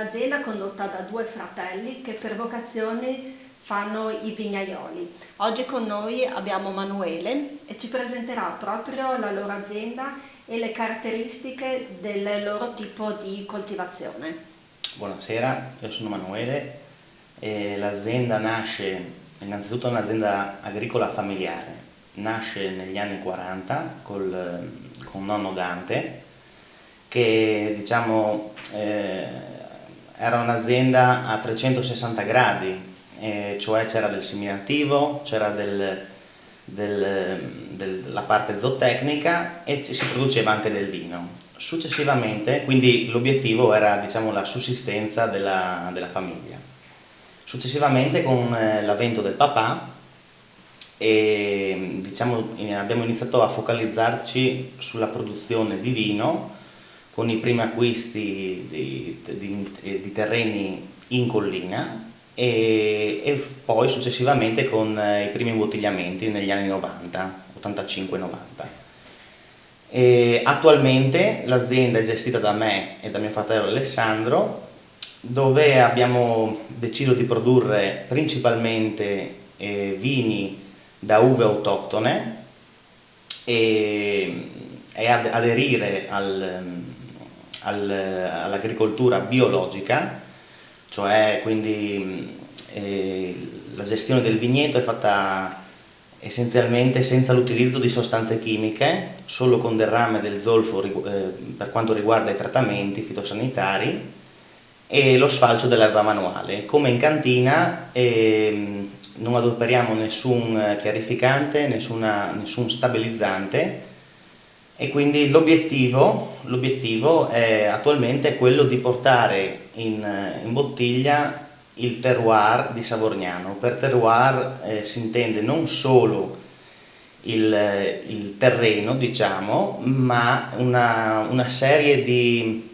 un'azienda condotta da due fratelli che per vocazione fanno i vignaioli. Oggi con noi abbiamo Manuele e ci presenterà proprio la loro azienda e le caratteristiche del loro tipo di coltivazione. Buonasera, io sono Manuele e l'azienda nasce, innanzitutto è un'azienda agricola familiare, nasce negli anni 40 con nonno Dante, che diciamo era un'azienda a 360 gradi, cioè c'era del seminativo, c'era della parte zootecnica e si produceva anche del vino. Successivamente, quindi l'obiettivo era diciamo la sussistenza della famiglia. Successivamente con l'avvento del papà diciamo, abbiamo iniziato a focalizzarci sulla produzione di vino con i primi acquisti di terreni in collina e poi successivamente con i primi imbottigliamenti negli anni 90, 85-90. Attualmente l'azienda è gestita da me e da mio fratello Alessandro, dove abbiamo deciso di produrre principalmente vini da uve autoctone e aderire all'agricoltura biologica, cioè quindi la gestione del vigneto è fatta essenzialmente senza l'utilizzo di sostanze chimiche, solo con derrame del zolfo per quanto riguarda i trattamenti fitosanitari e lo sfalcio dell'erba manuale. Come in cantina non adoperiamo nessun chiarificante, nessun stabilizzante e quindi l'obiettivo è attualmente quello di portare in bottiglia il terroir di Savorgnano. Per terroir si intende non solo il terreno, diciamo, ma una serie di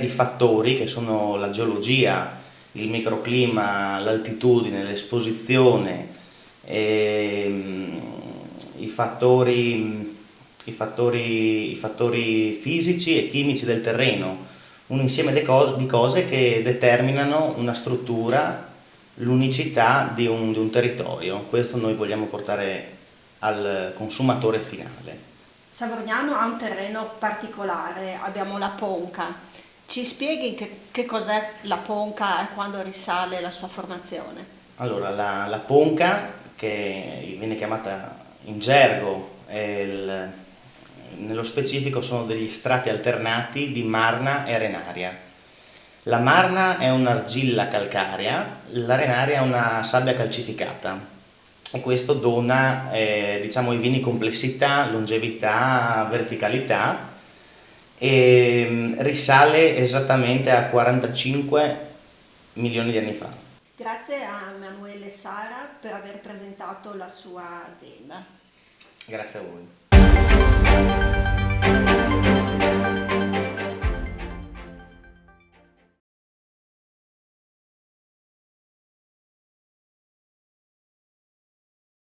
fattori che sono la geologia, il microclima, l'altitudine, l'esposizione, i fattori fisici e chimici del terreno, un insieme di cose che determinano una struttura, l'unicità di un territorio. Questo noi vogliamo portare al consumatore finale. Savorgnano ha un terreno particolare, abbiamo la Ponca. Ci spieghi che cos'è la Ponca e quando risale la sua formazione? Allora, la Ponca, che viene chiamata in gergo, nello specifico sono degli strati alternati di marna e arenaria. La marna è un'argilla calcarea, l'arenaria è una sabbia calcificata e questo dona diciamo, ai vini complessità, longevità, verticalità e risale esattamente a 45 milioni di anni fa. Grazie a Emanuele e Sara per aver presentato la sua azienda. Grazie a voi.